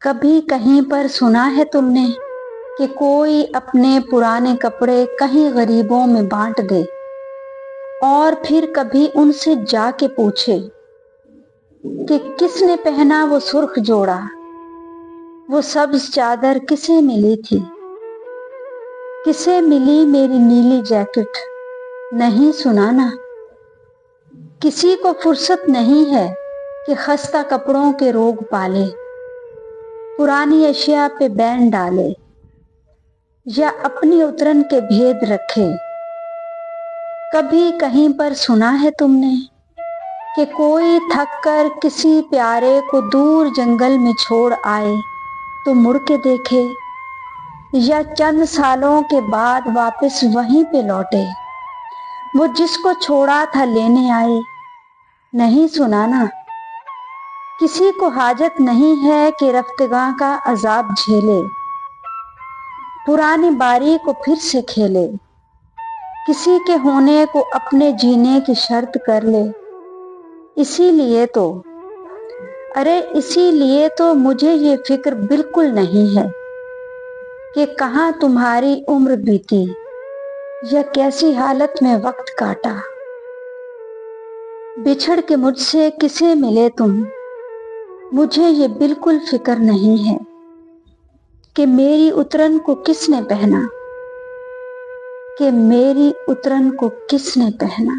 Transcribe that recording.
کبھی کہیں پر سنا ہے تم نے کہ کوئی اپنے پرانے کپڑے کہیں غریبوں میں بانٹ دے اور پھر کبھی ان سے جا کے پوچھے کہ کس نے پہنا وہ سرخ جوڑا، وہ سبز چادر کسے ملی تھی، کسے ملی میری نیلی جیکٹ؟ نہیں سنا نا۔ کسی کو فرصت نہیں ہے کہ خستہ کپڑوں کے روگ پالے، پرانی اشیاء پہ بین ڈالے یا اپنی اترن کے بھید رکھے۔ کبھی کہیں پر سنا ہے تم نے کہ کوئی تھک کر کسی پیارے کو دور جنگل میں چھوڑ آئے تو مڑ کے دیکھے، یا چند سالوں کے بعد واپس وہیں پہ لوٹے، وہ جس کو چھوڑا تھا لینے آئے؟ نہیں سنا نا۔ کسی کو حاجت نہیں ہے کہ رفتگاں کا عذاب جھیلے، پرانی باری کو پھر سے کھیلے، کسی کے ہونے کو اپنے جینے کی شرط کر لے۔ اسی لیے تو مجھے یہ فکر بالکل نہیں ہے کہ کہاں تمہاری عمر بیتی یا کیسی حالت میں وقت کاٹا۔ بچھڑ کے مجھ سے کسے ملے تم، مجھے یہ بالکل فکر نہیں ہے کہ میری اترن کو کس نے پہنا، کہ میری اترن کو کس نے پہنا۔